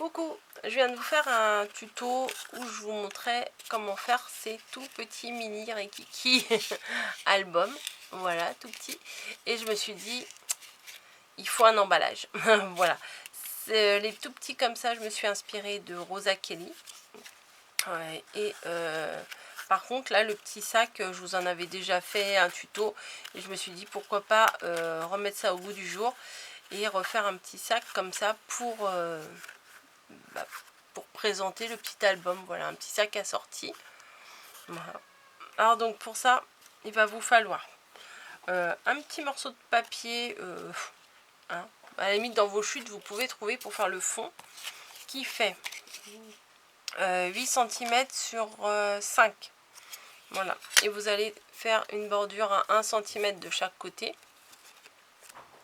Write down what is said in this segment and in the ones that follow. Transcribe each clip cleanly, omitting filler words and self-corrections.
Coucou, je viens de vous faire un tuto où je vous montrais comment faire ces tout petits mini Rikiki albums. Voilà, tout petit. Et je me suis dit, il faut un emballage. Voilà. Les tout petits comme ça, je me suis inspirée de Rosa Kelly. Ouais, et par contre, là, le petit sac, je vous en avais déjà fait un tuto. Et je me suis dit, pourquoi pas remettre ça au goût du jour. Et refaire un petit sac comme ça pour présenter le petit album. Voilà, un petit sac assorti. Voilà. Alors donc pour ça, il va vous falloir un petit morceau de papier, hein, à la limite dans vos chutes vous pouvez trouver pour faire le fond, qui fait 8 cm sur 5. Voilà, et vous allez faire une bordure à 1 cm de chaque côté.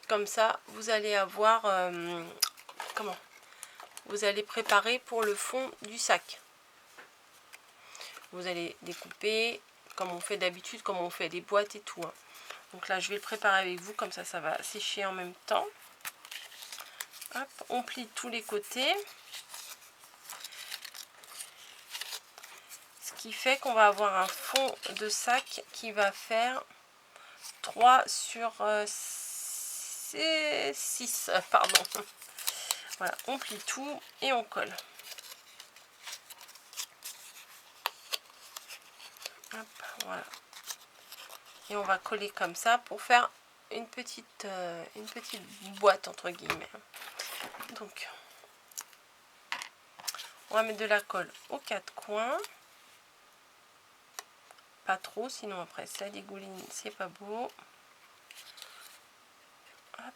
Comme ça, vous allez avoir vous allez préparer pour le fond du sac. Vous allez découper comme on fait d'habitude, comme on fait des boîtes et tout, hein. Donc là, je vais le préparer avec vous, comme ça, ça va sécher en même temps. Hop, on plie tous les côtés. Ce qui fait qu'on va avoir un fond de sac qui va faire 3 sur 6, pardon. Voilà, on plie tout et on colle. Hop, voilà. Et on va coller comme ça pour faire une petite boîte entre guillemets. Donc, on va mettre de la colle aux 4 coins. Pas trop, sinon après ça dégouline, c'est pas beau. Hop,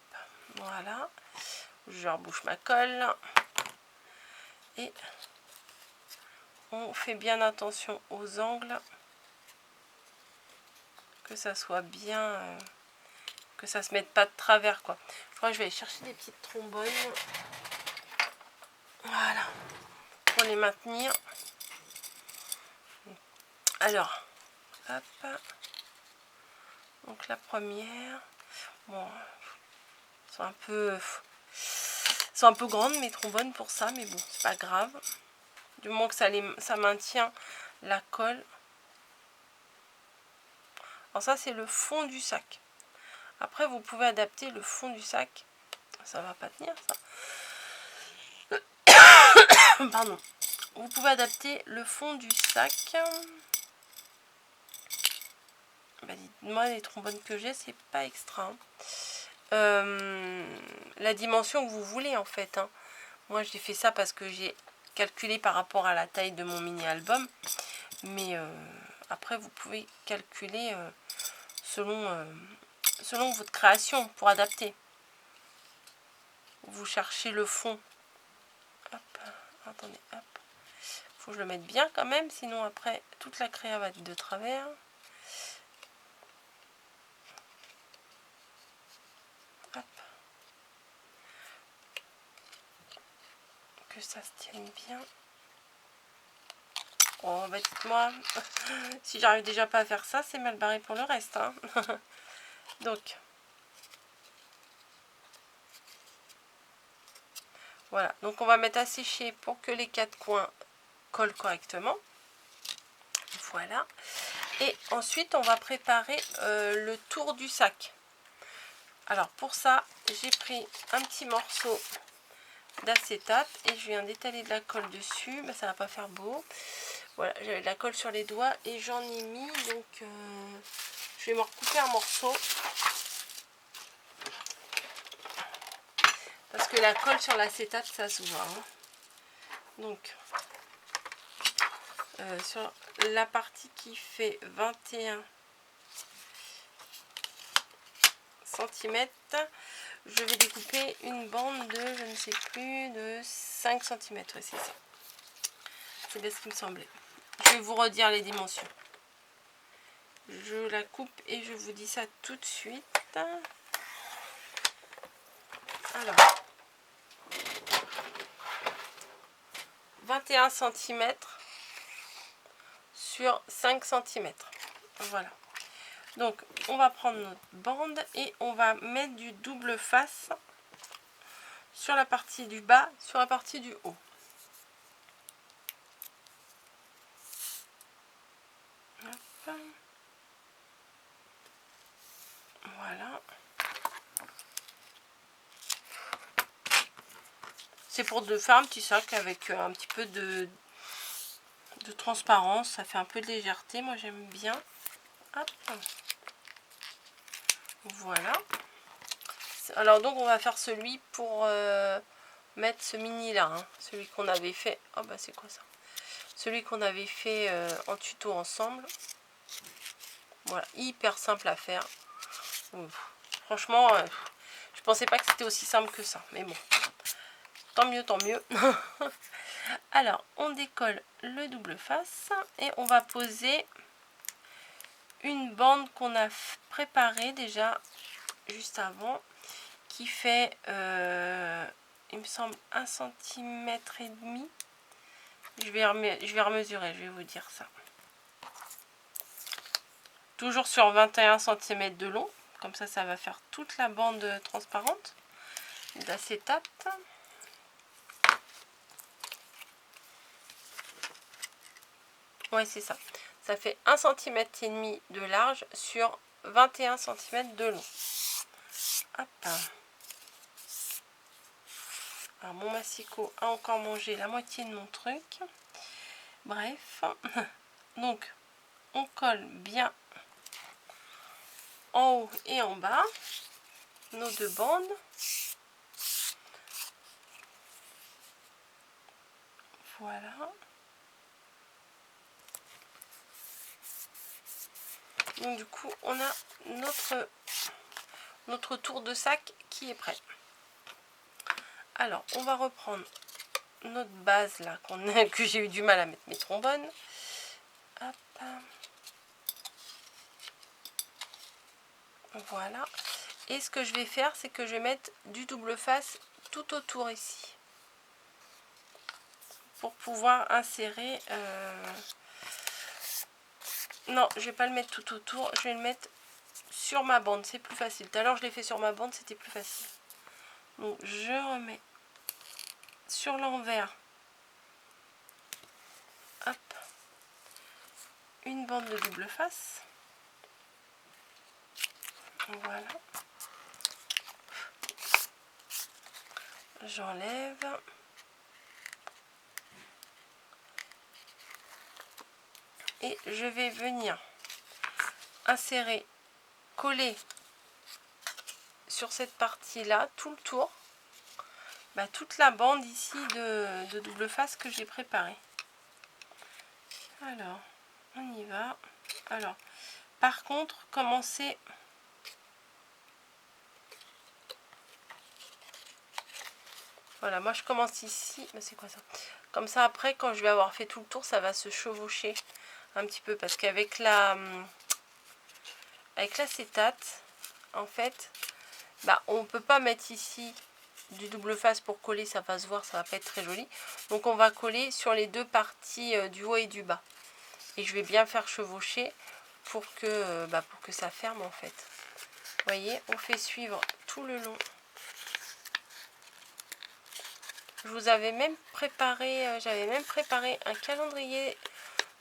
voilà. Je rebouche ma colle. Et on fait bien attention aux angles. Que ça soit bien, que ça se mette pas de travers, quoi. Je crois que je vais aller chercher des petites trombones. Voilà, pour les maintenir. Alors, hop. Donc la première, bon, sont un peu grandes mes trombones pour ça, mais bon, c'est pas grave. Du moment que ça maintient la colle. Alors ça, c'est le fond du sac. Après, vous pouvez adapter le fond du sac. Ça va pas tenir, ça. Pardon. Vous pouvez adapter le fond du sac. Bah, dites-moi, les trombones que j'ai, c'est pas extra. La dimension que vous voulez, en fait, hein. Moi, j'ai fait ça parce que j'ai calculé par rapport à la taille de mon mini album. Mais après, vous pouvez calculer selon votre création pour adapter. Vous cherchez le fond. Hop, attendez, hop. Faut que je le mette bien quand même, sinon après toute la créa va être de travers. Hop. Que ça se tienne bien. Oh bah dites-moi, si j'arrive déjà pas à faire ça, c'est mal barré pour le reste, hein. Donc voilà, donc on va mettre à sécher pour que les 4 coins collent correctement. Voilà. Et ensuite, on va préparer le tour du sac. Alors pour ça, j'ai pris un petit morceau d'acétate et je viens d'étaler de la colle dessus. Mais ça va pas faire beau. Voilà, j'avais de la colle sur les doigts et j'en ai mis. Donc je vais me recouper un morceau. Parce que la colle sur l'acétate, ça se voit, hein. Donc, sur la partie qui fait 21 cm, je vais découper une bande de, je ne sais plus, de 5 cm. Ouais, c'est ça. C'est bien ce qui me semblait. Je vais vous redire les dimensions. Je la coupe et je vous dis ça tout de suite. Alors, 21 cm sur 5 cm. Voilà. Donc, on va prendre notre bande et on va mettre du double face sur la partie du bas, sur la partie du haut. C'est pour de faire un petit sac avec un petit peu de transparence. Ça fait un peu de légèreté. Moi, j'aime bien. Hop. Voilà. Alors, donc, on va faire celui pour mettre ce mini-là. Hein. Celui qu'on avait fait. Oh, bah, c'est quoi ça? Celui qu'on avait fait en tuto ensemble. Voilà. Hyper simple à faire. Franchement, je pensais pas que c'était aussi simple que ça. Mais bon. Tant mieux, tant mieux. Alors, on décolle le double face et on va poser une bande qu'on a préparée déjà juste avant, qui fait, il me semble, 1,5 cm. Je vais remesurer, je vais vous dire ça. Toujours sur 21 cm de long, comme ça va faire toute la bande transparente d'acétate. Ouais, c'est ça. Ça fait 1,5 cm de large sur 21 cm de long. Hop. Alors, mon massicot a encore mangé la moitié de mon truc. Bref. Donc, on colle bien en haut et en bas nos deux bandes. Voilà. Donc du coup, on a notre tour de sac qui est prêt. Alors, on va reprendre notre base là que j'ai eu du mal à mettre mes trombones. Hop. Voilà. Et ce que je vais faire, c'est que je vais mettre du double face tout autour ici. Pour pouvoir insérer... Non, je vais pas le mettre tout autour. Je vais le mettre sur ma bande. C'est plus facile. Tout à l'heure, je l'ai fait sur ma bande. C'était plus facile. Donc, je remets sur l'envers. Hop. Une bande de double face. Voilà. J'enlève. Et je vais venir insérer, coller sur cette partie là, tout le tour, toute la bande ici de double face que j'ai préparée. Alors, on y va. Alors, par contre, commencez... Voilà, moi je commence ici. Mais c'est quoi ça? Comme ça, après, quand je vais avoir fait tout le tour, ça va se chevaucher un petit peu. Parce qu'avec l'acétate, en fait, on peut pas mettre ici du double face pour coller, ça va se voir, ça va pas être très joli. Donc on va coller sur les deux parties du haut et du bas. Et je vais bien faire chevaucher pour que ça ferme en fait. Vous voyez, on fait suivre tout le long. Je vous avais même préparé, j'avais même préparé un calendrier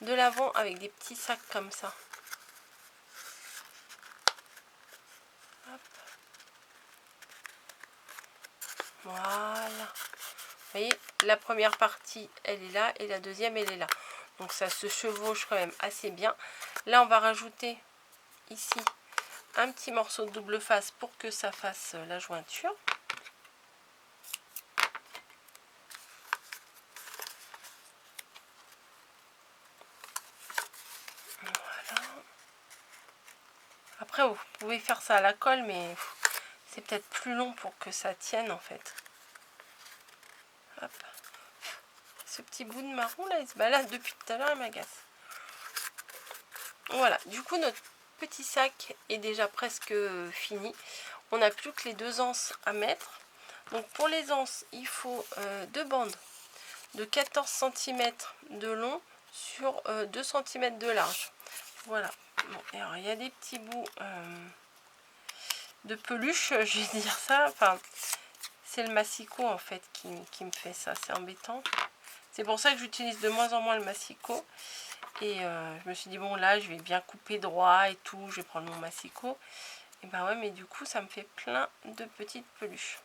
de l'Avent avec des petits sacs comme ça. Hop. Voilà. Vous voyez, la première partie, elle est là et la deuxième, elle est là. Donc ça se chevauche quand même assez bien. Là, on va rajouter ici un petit morceau de double face pour que ça fasse la jointure. Voilà. Après, vous pouvez faire ça à la colle, mais c'est peut-être plus long pour que ça tienne en fait. Hop. Ce petit bout de marron là, il se balade depuis tout à l'heure, il m'agace. Voilà, du coup notre petit sac est déjà presque fini. On n'a plus que les deux anses à mettre. Donc pour les anses, il faut deux bandes de 14 cm de long sur 2 cm de large. Voilà. Bon, alors il y a des petits bouts de peluche, je vais dire ça. Enfin, c'est le massicot en fait qui me fait ça. C'est embêtant. C'est pour ça que j'utilise de moins en moins le massicot. Et je me suis dit, bon là, je vais bien couper droit et tout. Je vais prendre mon massicot. Et ben ouais, mais du coup, ça me fait plein de petites peluches.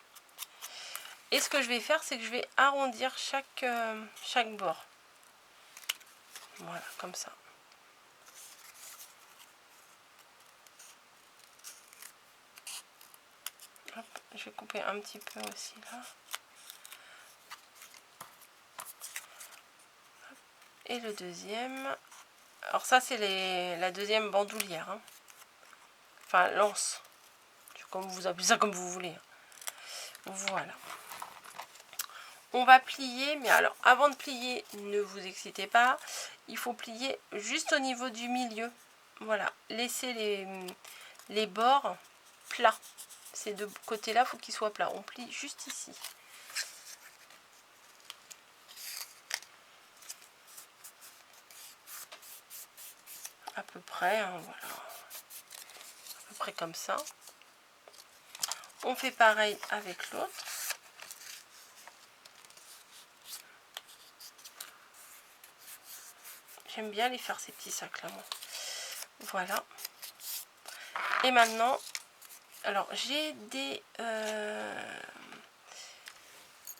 Et ce que je vais faire, c'est que je vais arrondir chaque bord. Voilà, comme ça. Hop, je vais couper un petit peu aussi là. Et le deuxième. Alors ça, c'est la deuxième bandoulière. Hein. Enfin, lance. Comme vous appelez ça comme vous voulez. Voilà. On va plier, mais alors avant de plier, ne vous excitez pas. Il faut plier juste au niveau du milieu. Voilà. Laissez les bords plats. Ces deux côtés-là, il faut qu'ils soient plats. On plie juste ici. À peu près, hein, voilà. À peu près comme ça. On fait pareil avec l'autre. J'aime bien les faire ces petits sacs là, moi. Voilà. Et maintenant, alors j'ai des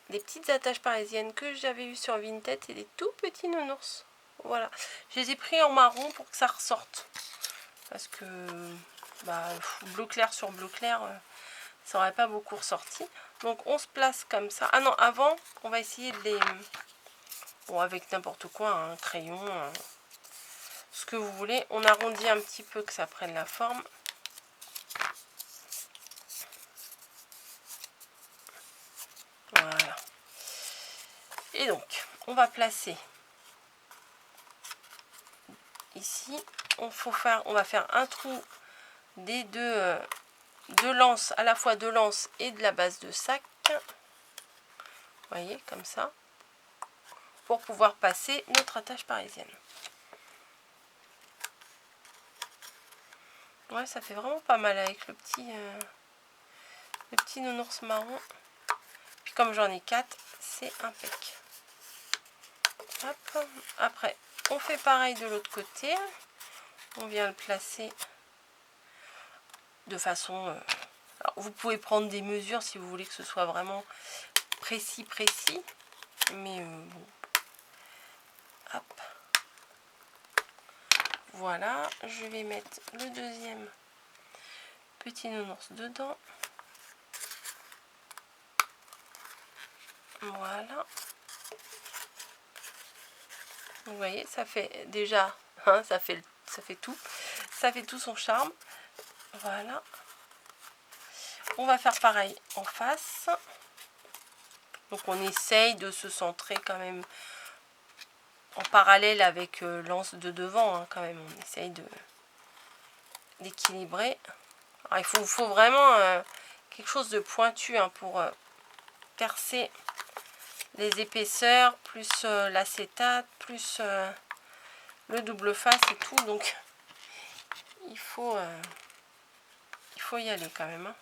petites attaches parisiennes que j'avais eues sur Vinted et des tout petits nounours. Voilà. Je les ai pris en marron pour que ça ressorte. Parce que bah, bleu clair sur bleu clair, ça n'aurait pas beaucoup ressorti. Donc on se place comme ça. Ah non, avant, on va essayer de les... Bon, avec n'importe quoi, un crayon, ce que vous voulez. On arrondit un petit peu que ça prenne la forme. Voilà. Et donc, on va placer ici. On va faire un trou des deux lances, à la fois de lance et de la base de sac. Vous voyez, comme ça. Pour pouvoir passer notre attache parisienne. Ouais, ça fait vraiment pas mal avec le petit nounours marron. Puis comme j'en ai 4, c'est impec. Hop. Après, on fait pareil de l'autre côté. On vient le placer de façon... alors, vous pouvez prendre des mesures si vous voulez que ce soit vraiment précis. Mais bon. Hop. Voilà. Je vais mettre le deuxième petit nounours dedans. Voilà. Vous voyez, ça fait déjà... Hein, ça fait tout. Ça fait tout son charme. Voilà. On va faire pareil en face. Donc on essaye de se centrer quand même en parallèle avec l'anse de devant. Hein, quand même, on essaye d'équilibrer. Il faut vraiment quelque chose de pointu hein, pour percer les épaisseurs, plus l'acétate, plus le double face et tout. Donc il faut y aller quand même. Hein.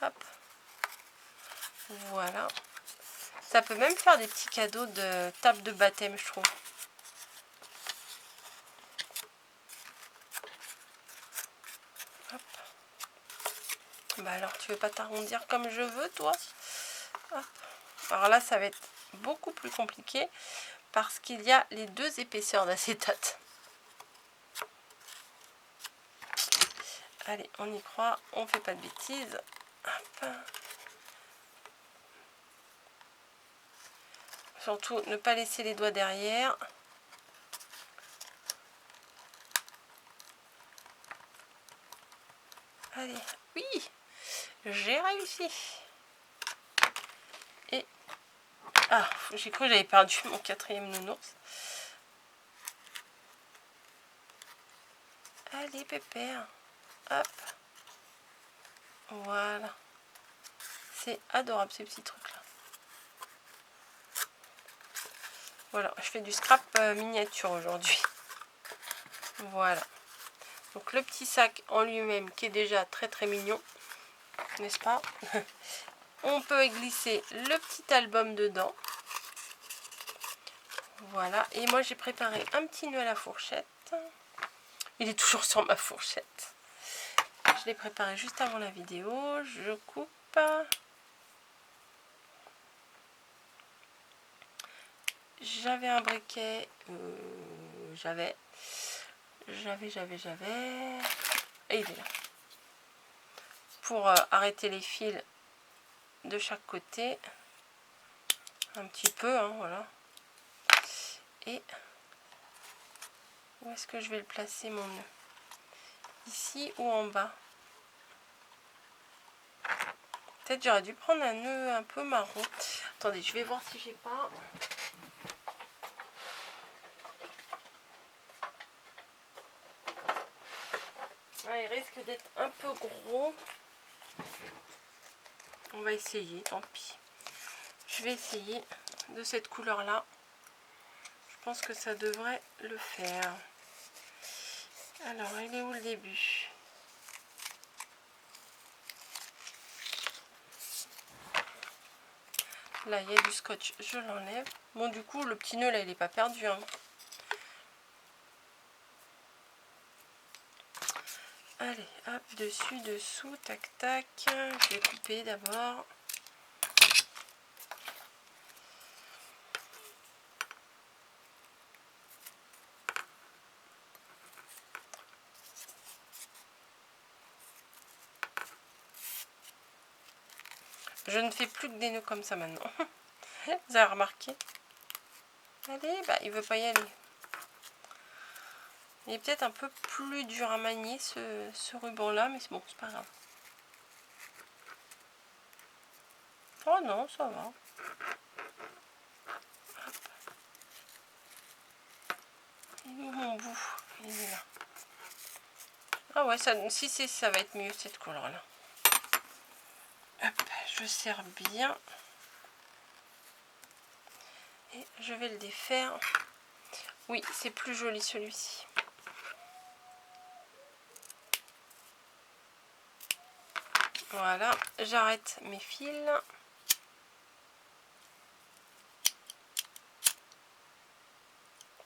Hop. Voilà. Ça peut même faire des petits cadeaux de table de baptême, je trouve. Hop. Bah alors, tu veux pas t'arrondir comme je veux, toi? Hop. Alors là, ça va être beaucoup plus compliqué parce qu'il y a les deux épaisseurs d'acétate. Allez, on y croit, on fait pas de bêtises. Hop. Surtout, ne pas laisser les doigts derrière. Allez, oui, j'ai réussi. Et, ah, j'ai cru que j'avais perdu mon quatrième nounours. Allez, pépère. Hop. Voilà. C'est adorable, ces petits trucs-là. Voilà, je fais du scrap miniature aujourd'hui. Voilà. Donc le petit sac en lui-même qui est déjà très mignon, n'est-ce pas? On peut glisser le petit album dedans. Voilà. Et moi j'ai préparé un petit nœud à la fourchette. Il est toujours sur ma fourchette. Je l'ai préparé juste avant la vidéo. Je coupe. j'avais un briquet, j'avais, et il est là, pour arrêter les fils de chaque côté, un petit peu, hein, voilà. Et où est-ce que je vais le placer, mon nœud? Ici ou en bas? Peut-être j'aurais dû prendre un nœud un peu marron. Attendez, je vais voir si j'ai pas. Ah, il risque d'être un peu gros. On va essayer, tant pis. Je vais essayer de cette couleur-là. Je pense que ça devrait le faire. Alors, il est où le début? Là, il y a du scotch, je l'enlève. Bon, du coup, le petit nœud, là, il n'est pas perdu, hein. Allez, hop, dessus, dessous, tac, tac. Je vais couper d'abord. Je ne fais plus que des nœuds comme ça maintenant. Vous avez remarqué? Allez, bah, il veut pas y aller. Il est peut-être un peu plus dur à manier ce ruban-là, mais c'est bon, c'est pas grave. Oh non, ça va. Hop. Il est où mon bout? Il est là. Ah ouais, ça, si ça va être mieux cette couleur-là. Hop, je serre bien. Et je vais le défaire. Oui, c'est plus joli celui-ci. Voilà, j'arrête mes fils.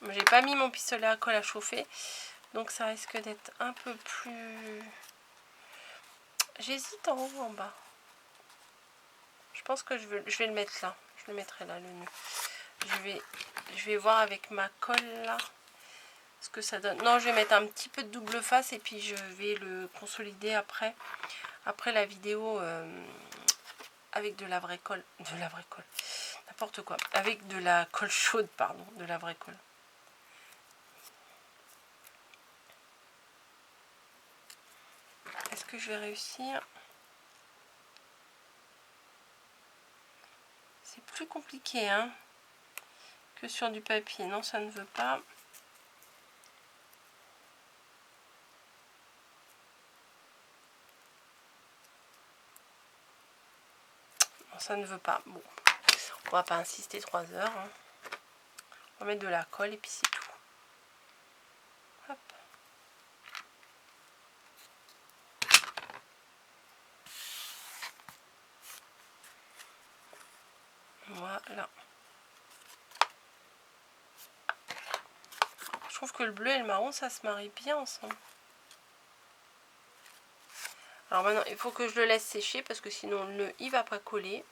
J'ai pas mis mon pistolet à colle à chauffer, donc ça risque d'être un peu plus... J'hésite en haut ou en bas. Je pense que je vais le mettre là. Je le mettrai là, le nœud. Je vais voir avec ma colle là ce que ça donne. Non, je vais mettre un petit peu de double face et puis je vais le consolider après la vidéo avec de la vraie colle. De la vraie colle. N'importe quoi. Avec de la colle chaude, pardon. De la vraie colle. Est-ce que je vais réussir? C'est plus compliqué, hein, que sur du papier. Non, ça ne veut pas. Non, ça ne veut pas. Bon, on va pas insister 3 heures. Hein. On va mettre de la colle et puis c'est tout. Hop. Voilà. Je trouve que le bleu et le marron, ça se marie bien ensemble. Alors maintenant, il faut que je le laisse sécher parce que sinon le nœud, il va pas coller.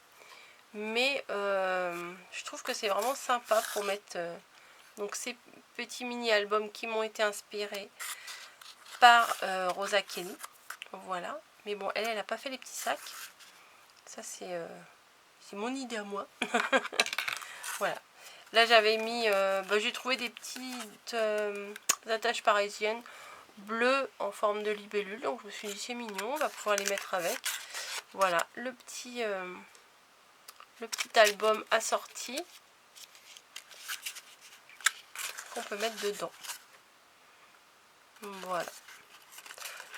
Mais je trouve que c'est vraiment sympa pour mettre donc ces petits mini-albums qui m'ont été inspirés par Rosa Kelly. Voilà. Mais bon, elle n'a pas fait les petits sacs. Ça, c'est mon idée à moi. Voilà. Là, j'avais mis... j'ai trouvé des petites attaches parisiennes bleues en forme de libellule. Donc, je me suis dit, c'est mignon. On va pouvoir les mettre avec. Voilà. Le petit album assorti qu'on peut mettre dedans. Voilà.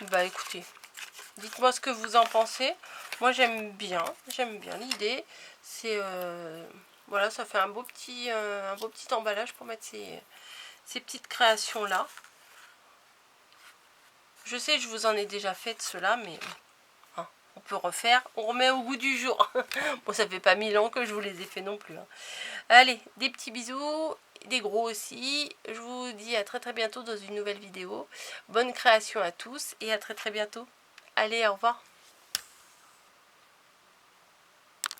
Bah, écoutez. Dites-moi ce que vous en pensez. Moi, j'aime bien l'idée. C'est... voilà, ça fait un beau petit emballage pour mettre ces petites créations là. Je sais, je vous en ai déjà fait de cela, mais hein, on peut refaire. On remet au goût du jour. Bon, ça fait pas 1000 ans que je vous les ai fait non plus. Hein. Allez, des petits bisous, des gros aussi. Je vous dis à très très bientôt dans une nouvelle vidéo. Bonne création à tous et à très très bientôt. Allez, au revoir.